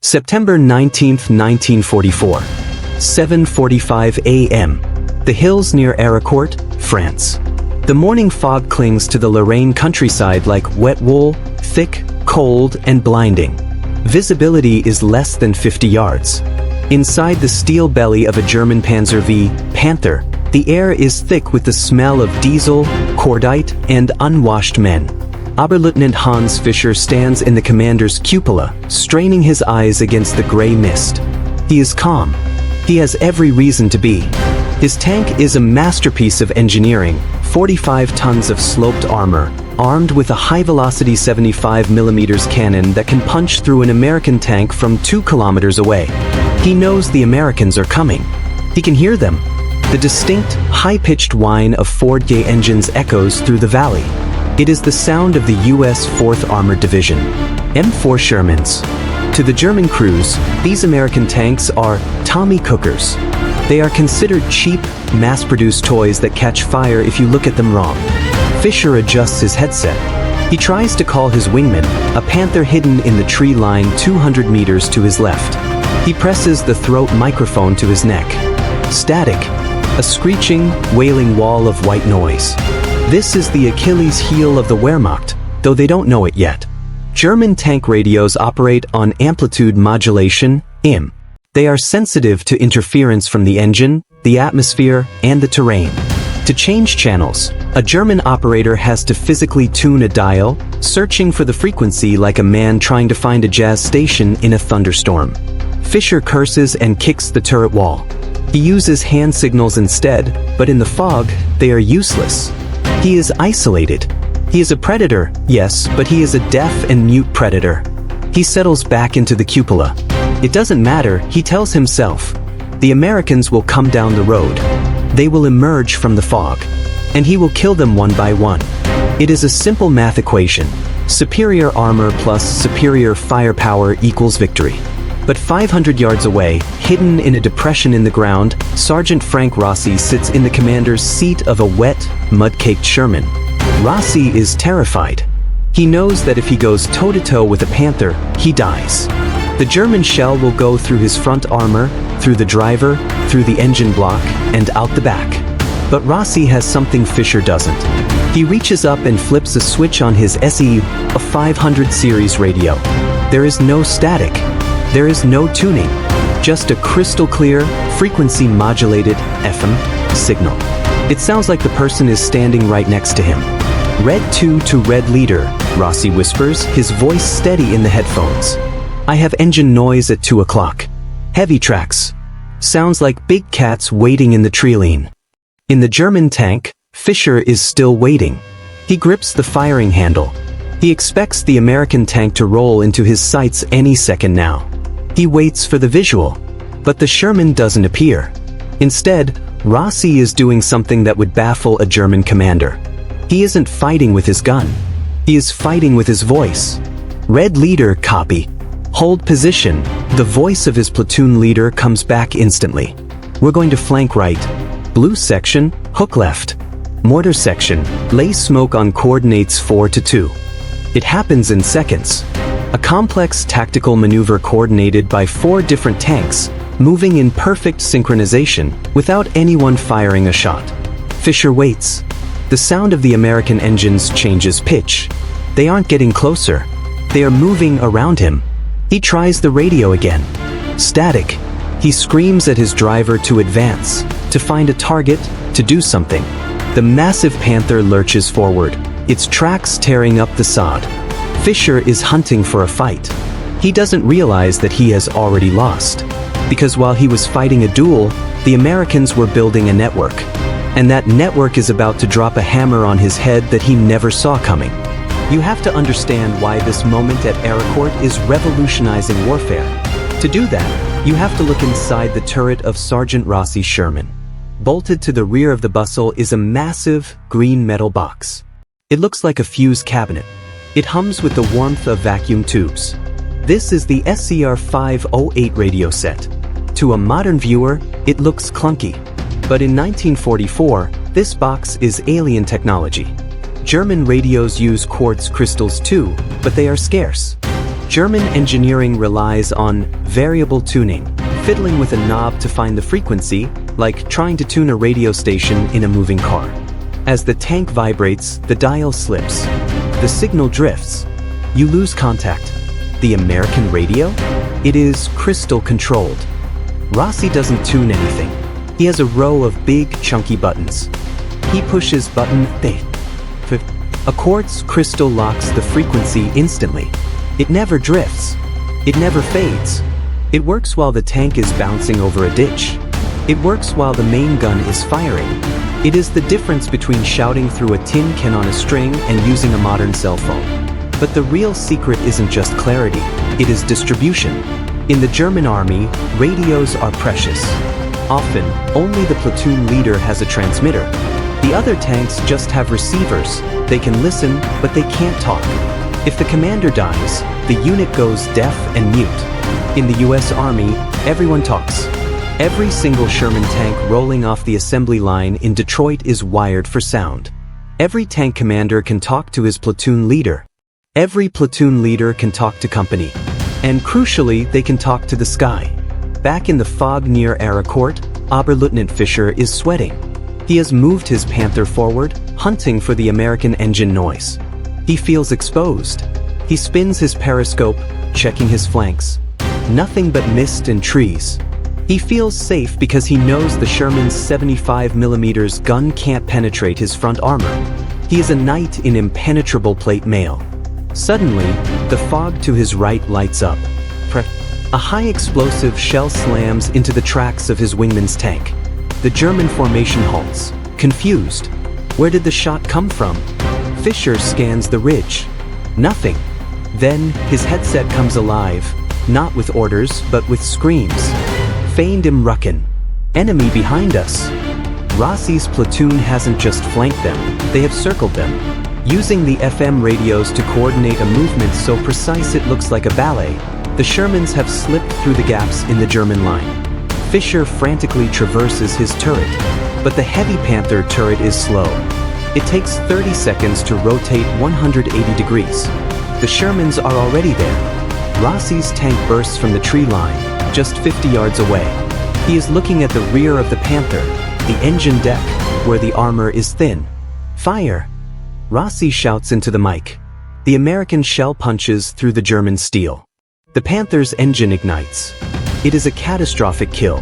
September 19, 1944. 7:45 a.m. The hills near Arracourt, France. The morning fog clings to the Lorraine countryside like wet wool, thick, cold, and blinding. Visibility is less than 50 yards. Inside the steel belly of a German Panzer V, Panther, the air is thick with the smell of diesel, cordite, and unwashed men. Oberleutnant Hans Fischer stands in the commander's cupola, straining his eyes against the gray mist. He is calm. He has every reason to be. His tank is a masterpiece of engineering, 45 tons of sloped armor, armed with a high-velocity 75mm cannon that can punch through an American tank from 2 kilometers away. He knows the Americans are coming. He can hear them. The distinct, high-pitched whine of Ford Gay engines echoes through the valley. It is the sound of the U.S. 4th Armored Division, M4 Shermans. To the German crews, these American tanks are Tommy Cookers. They are considered cheap, mass-produced toys that catch fire if you look at them wrong. Fischer adjusts his headset. He tries to call his wingman, a Panther hidden in the tree line 200 meters to his left. He presses the throat microphone to his neck. Static. A screeching, wailing wall of white noise. This is the Achilles heel of the Wehrmacht, though they don't know it yet. German tank radios operate on amplitude modulation, IM. They are sensitive to interference from the engine, the atmosphere, and the terrain. To change channels, a German operator has to physically tune a dial, searching for the frequency like a man trying to find a jazz station in a thunderstorm. Fischer curses and kicks the turret wall. He uses hand signals instead, but in the fog, they are useless. He is isolated. He is a predator, yes, but he is a deaf and mute predator. He settles back into the cupola. It doesn't matter, he tells himself. The Americans will come down the road. They will emerge from the fog. And he will kill them one by one. It is a simple math equation. Superior armor plus superior firepower equals victory. But 500 yards away, hidden in a depression in the ground, Sergeant Frank Rossi sits in the commander's seat of a wet, mud-caked Sherman. Rossi is terrified. He knows that if he goes toe-to-toe with a Panther, he dies. The German shell will go through his front armor, through the driver, through the engine block, and out the back. But Rossi has something Fischer doesn't. He reaches up and flips a switch on his SCR-500 Series Radio. There is no static. There is no tuning, just a crystal-clear, frequency-modulated FM signal. It sounds like the person is standing right next to him. Red 2 to red leader, Rossi whispers, his voice steady in the headphones. I have engine noise at 2 o'clock. Heavy tracks. Sounds like big cats waiting in the tree line. In the German tank, Fischer is still waiting. He grips the firing handle. He expects the American tank to roll into his sights any second now. He waits for the visual, but the Sherman doesn't appear. Instead, Rossi is doing something that would baffle a German commander. He isn't fighting with his gun. He is fighting with his voice. Red leader, copy. Hold position. The voice of his platoon leader comes back instantly. We're going to flank right. Blue section, hook left. Mortar section, lay smoke on coordinates 4-2. It happens in seconds. A complex tactical maneuver coordinated by 4 different tanks, moving in perfect synchronization without anyone firing a shot. Fischer waits. The sound of the American engines changes pitch. They aren't getting closer. They are moving around him. He tries the radio again. Static. He screams at his driver to advance, to find a target, to do something. The massive Panther lurches forward, its tracks tearing up the sod. Fischer is hunting for a fight. He doesn't realize that he has already lost. Because while he was fighting a duel, the Americans were building a network. And that network is about to drop a hammer on his head that he never saw coming. You have to understand why this moment at Arracourt is revolutionizing warfare. To do that, you have to look inside the turret of Sergeant Rossi's Sherman. Bolted to the rear of the bustle is a massive, green metal box. It looks like a fuse cabinet. It hums with the warmth of vacuum tubes. This is the SCR-500 radio set. To a modern viewer, it looks clunky. But in 1944, this box is alien technology. German radios use quartz crystals too, but they are scarce. German engineering relies on variable tuning, fiddling with a knob to find the frequency, like trying to tune a radio station in a moving car. As the tank vibrates, the dial slips. The signal drifts. You lose contact. The American radio? It is crystal controlled. Rossi doesn't tune anything. He has a row of big, chunky buttons. He pushes button a quartz crystal locks the frequency instantly. It never drifts. It never fades. It works while the tank is bouncing over a ditch. It works while the main gun is firing. It is the difference between shouting through a tin can on a string and using a modern cell phone. But the real secret isn't just clarity, it is distribution. In the German army, radios are precious. Often, only the platoon leader has a transmitter. The other tanks just have receivers. They can listen, but they can't talk. If the commander dies, the unit goes deaf and mute. In the US Army, everyone talks. Every single Sherman tank rolling off the assembly line in Detroit is wired for sound. Every tank commander can talk to his platoon leader. Every platoon leader can talk to company. And crucially, they can talk to the sky. Back in the fog near Arracourt, Oberleutnant Fischer is sweating. He has moved his Panther forward, hunting for the American engine noise. He feels exposed. He spins his periscope, checking his flanks. Nothing but mist and trees. He feels safe because he knows the Sherman's 75mm gun can't penetrate his front armor. He is a knight in impenetrable plate mail. Suddenly, the fog to his right lights up. A high-explosive shell slams into the tracks of his wingman's tank. The German formation halts, confused. Where did the shot come from? Fischer scans the ridge. Nothing. Then, his headset comes alive, not with orders, but with screams. Feind im Rücken. Enemy behind us. Rossi's platoon hasn't just flanked them, they have circled them. Using the FM radios to coordinate a movement so precise it looks like a ballet, the Shermans have slipped through the gaps in the German line. Fischer frantically traverses his turret, but the heavy Panther turret is slow. It takes 30 seconds to rotate 180 degrees. The Shermans are already there. Rossi's tank bursts from the tree line, just 50 yards away. He is looking at the rear of the Panther, the engine deck, where the armor is thin. Fire! Rossi shouts into the mic. The American shell punches through the German steel. The Panther's engine ignites. It is a catastrophic kill.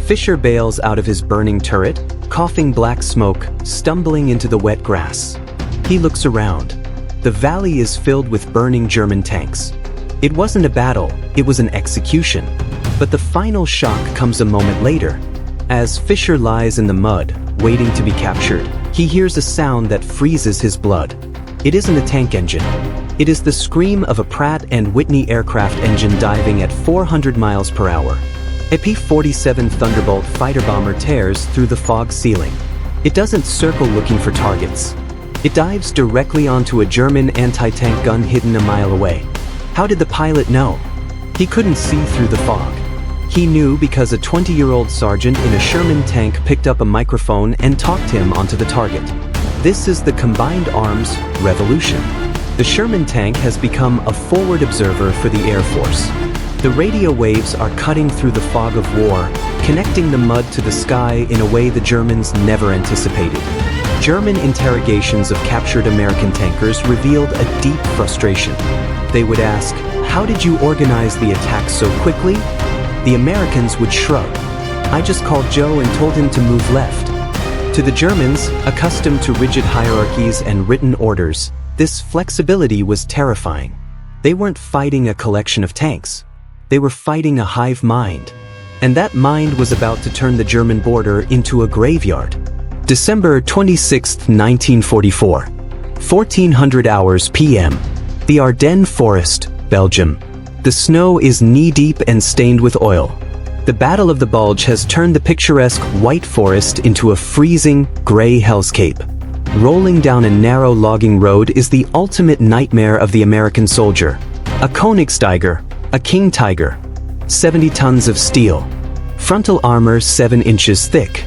Fischer bails out of his burning turret, coughing black smoke, stumbling into the wet grass. He looks around. The valley is filled with burning German tanks. It wasn't a battle, it was an execution. But the final shock comes a moment later. As Fischer lies in the mud, waiting to be captured, he hears a sound that freezes his blood. It isn't a tank engine. It is the scream of a Pratt & Whitney aircraft engine diving at 400 miles per hour. A P-47 Thunderbolt fighter bomber tears through the fog ceiling. It doesn't circle looking for targets. It dives directly onto a German anti-tank gun hidden a mile away. How did the pilot know? He couldn't see through the fog. He knew because a 20-year-old sergeant in a Sherman tank picked up a microphone and talked him onto the target. This is the combined arms revolution. The Sherman tank has become a forward observer for the Air Force. The radio waves are cutting through the fog of war, connecting the mud to the sky in a way the Germans never anticipated. German interrogations of captured American tankers revealed a deep frustration. They would ask, "How did you organize the attack so quickly?" The Americans would shrug. "I just called Joe and told him to move left." To the Germans, accustomed to rigid hierarchies and written orders, this flexibility was terrifying. They weren't fighting a collection of tanks. They were fighting a hive mind. And that mind was about to turn the German border into a graveyard. December 26, 1944. 1400 hours p.m. The Ardennes Forest, Belgium. The snow is knee-deep and stained with oil. The Battle of the Bulge has turned the picturesque white forest into a freezing, gray hellscape. Rolling down a narrow logging road is the ultimate nightmare of the American soldier. A Königstiger, a King Tiger. 70 tons of steel. Frontal armor 7 inches thick.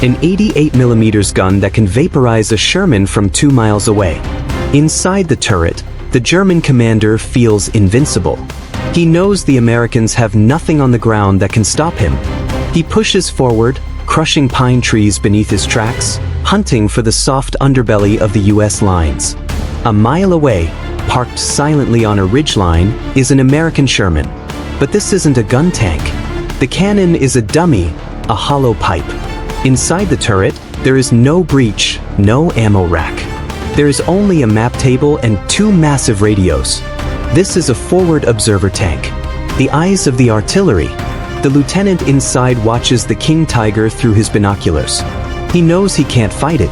An 88mm gun that can vaporize a Sherman from 2 miles away. Inside the turret, the German commander feels invincible. He knows the Americans have nothing on the ground that can stop him. He pushes forward, crushing pine trees beneath his tracks, hunting for the soft underbelly of the US lines. A mile away, parked silently on a ridgeline, is an American Sherman. But this isn't a gun tank. The cannon is a dummy, a hollow pipe. Inside the turret, there is no breech, no ammo rack. There is only a map table and 2 massive radios. This is a forward observer tank, the eyes of the artillery. The lieutenant inside watches the King Tiger through his binoculars. He knows he can't fight it.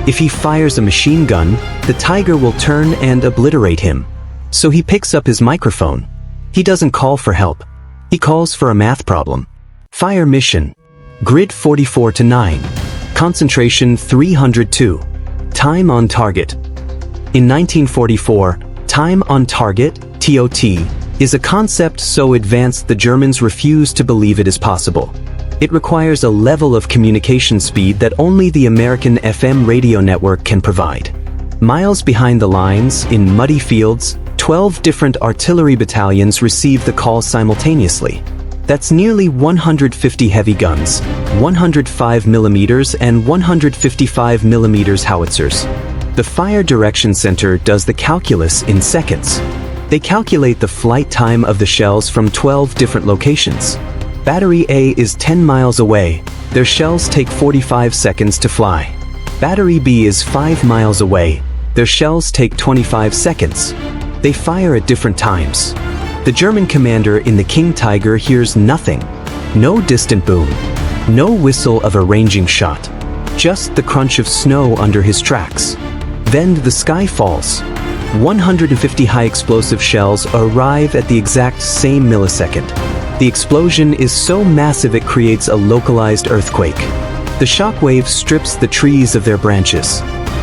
If he fires a machine gun, the Tiger will turn and obliterate him. So he picks up his microphone. He doesn't call for help. He calls for a math problem. Fire mission. Grid 44-9. Concentration 302. Time on target. In 1944, time on target, TOT, is a concept so advanced the Germans refuse to believe it is possible. It requires a level of communication speed that only the American FM radio network can provide. Miles behind the lines, in muddy fields, 12 different artillery battalions receive the call simultaneously. That's nearly 150 heavy guns, 105 mm and 155 mm howitzers. The Fire Direction Center does the calculus in seconds. They calculate the flight time of the shells from 12 different locations. Battery A is 10 miles away. Their shells take 45 seconds to fly. Battery B is 5 miles away. Their shells take 25 seconds. They fire at different times. The German commander in the King Tiger hears nothing. No distant boom. No whistle of a ranging shot. Just the crunch of snow under his tracks. Then the sky falls. 150 high-explosive shells arrive at the exact same millisecond. The explosion is so massive it creates a localized earthquake. The shockwave strips the trees of their branches.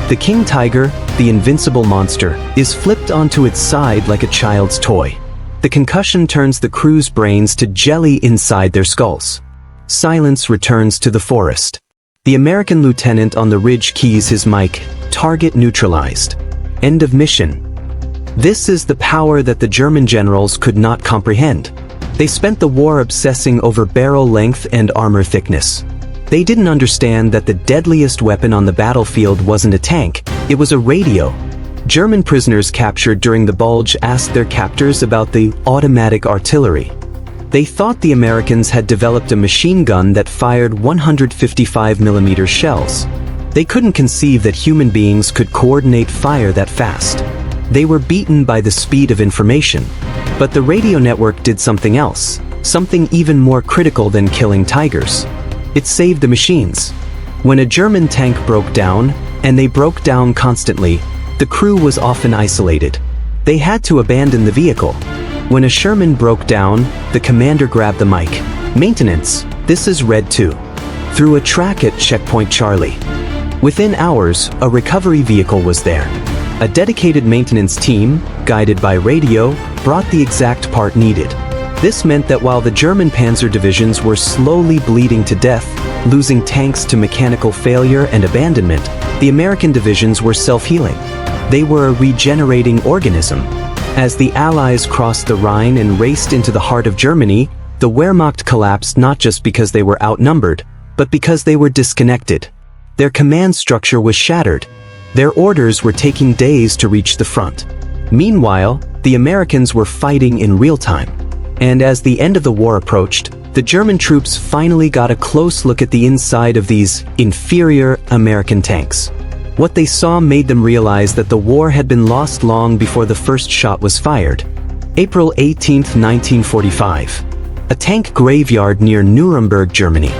The King Tiger, the invincible monster, is flipped onto its side like a child's toy. The concussion turns the crew's brains to jelly inside their skulls. Silence returns to the forest. The American lieutenant on the ridge keys his mic, target neutralized. End of mission. This is the power that the German generals could not comprehend. They spent the war obsessing over barrel length and armor thickness. They didn't understand that the deadliest weapon on the battlefield wasn't a tank, it was a radio. German prisoners captured during the Bulge asked their captors about the automatic artillery. They thought the Americans had developed a machine gun that fired 155 mm shells. They couldn't conceive that human beings could coordinate fire that fast. They were beaten by the speed of information. But the radio network did something else, something even more critical than killing tigers. It saved the machines. When a German tank broke down, and they broke down constantly, the crew was often isolated. They had to abandon the vehicle. When a Sherman broke down, the commander grabbed the mic. Maintenance, this is Red 2. Through a track at Checkpoint Charlie. Within hours, a recovery vehicle was there. A dedicated maintenance team, guided by radio, brought the exact part needed. This meant that while the German panzer divisions were slowly bleeding to death, losing tanks to mechanical failure and abandonment, the American divisions were self-healing. They were a regenerating organism. As the Allies crossed the Rhine and raced into the heart of Germany, the Wehrmacht collapsed not just because they were outnumbered, but because they were disconnected. Their command structure was shattered. Their orders were taking days to reach the front. Meanwhile, the Americans were fighting in real time. And as the end of the war approached, the German troops finally got a close look at the inside of these inferior American tanks. What they saw made them realize that the war had been lost long before the first shot was fired. April 18, 1945. A tank graveyard near Nuremberg, Germany.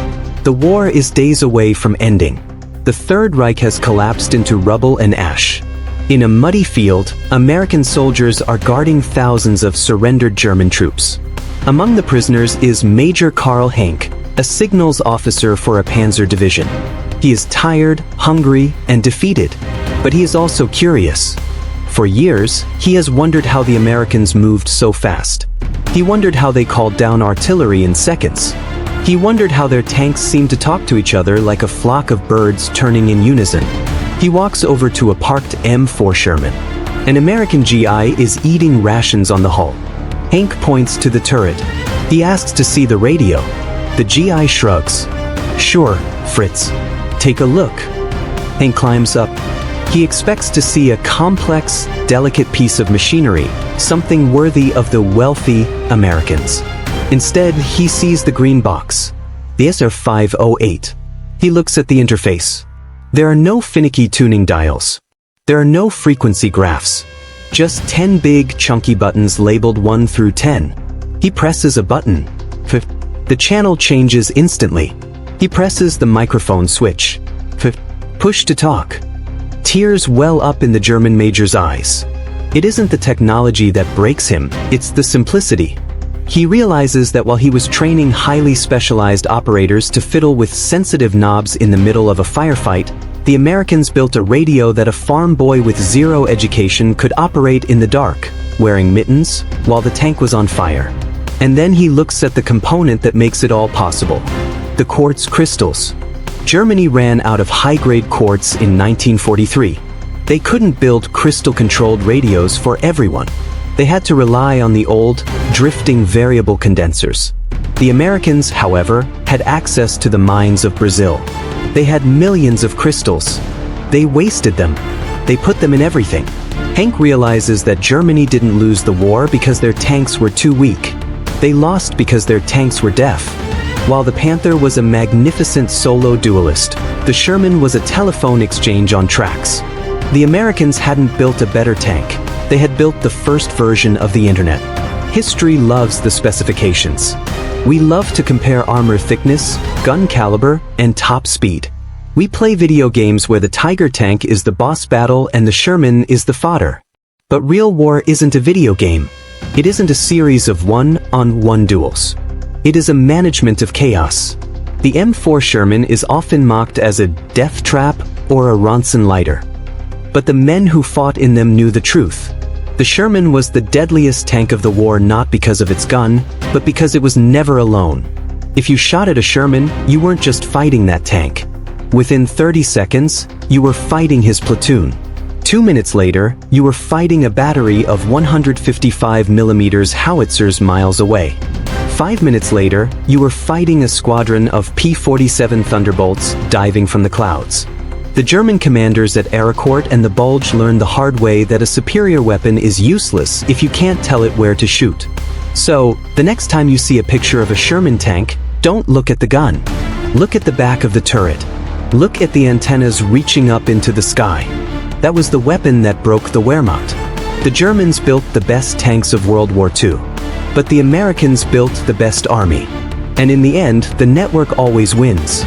The war is days away from ending. The Third Reich has collapsed into rubble and ash. In a muddy field, American soldiers are guarding thousands of surrendered German troops. Among the prisoners is Major Karl Henk, a signals officer for a panzer division. He is tired, hungry, and defeated, but he is also curious. For years, he has wondered how the Americans moved so fast. He wondered how they called down artillery in seconds. He wondered how their tanks seemed to talk to each other like a flock of birds turning in unison. He walks over to a parked M4 Sherman. An American GI is eating rations on the hull. Hank points to the turret. He asks to see the radio. The GI shrugs. "Sure, Fritz. Take a look." Hank climbs up. He expects to see a complex, delicate piece of machinery, something worthy of the wealthy Americans. Instead, he sees the green box, the SCR-500. He looks at the interface. There are no finicky tuning dials. There are no frequency graphs. Just 10 big, chunky buttons labeled 1 through 10. He presses a button. The channel changes instantly. He presses the microphone switch. Push to talk. Tears well up in the German major's eyes. It isn't the technology that breaks him, it's the simplicity. He realizes that while he was training highly specialized operators to fiddle with sensitive knobs in the middle of a firefight, the Americans built a radio that a farm boy with zero education could operate in the dark, wearing mittens, while the tank was on fire. And then he looks at the component that makes it all possible. The quartz crystals. Germany ran out of high-grade quartz in 1943. They couldn't build crystal-controlled radios for everyone. They had to rely on the old, drifting variable condensers. The Americans, however, had access to the mines of Brazil. They had millions of crystals. They wasted them. They put them in everything. Hank realizes that Germany didn't lose the war because their tanks were too weak. They lost because their tanks were deaf. While the Panther was a magnificent solo duelist, the Sherman was a telephone exchange on tracks. The Americans hadn't built a better tank. They had built the first version of the internet. History loves the specifications. We love to compare armor thickness, gun caliber, and top speed. We play video games where the Tiger tank is the boss battle and the Sherman is the fodder. But real war isn't a video game. It isn't a series of one-on-one duels. It is a management of chaos. The M4 Sherman is often mocked as a death trap or a Ronson lighter. But the men who fought in them knew the truth. The Sherman was the deadliest tank of the war not because of its gun, but because it was never alone. If you shot at a Sherman, you weren't just fighting that tank. Within 30 seconds, you were fighting his platoon. 2 minutes later, you were fighting a battery of 155mm howitzers miles away. 5 minutes later, you were fighting a squadron of P-47 Thunderbolts diving from the clouds. The German commanders at Arracourt and the Bulge learned the hard way that a superior weapon is useless if you can't tell it where to shoot. So, the next time you see a picture of a Sherman tank, don't look at the gun. Look at the back of the turret. Look at the antennas reaching up into the sky. That was the weapon that broke the Wehrmacht. The Germans built the best tanks of World War II. But the Americans built the best army. And in the end, the network always wins.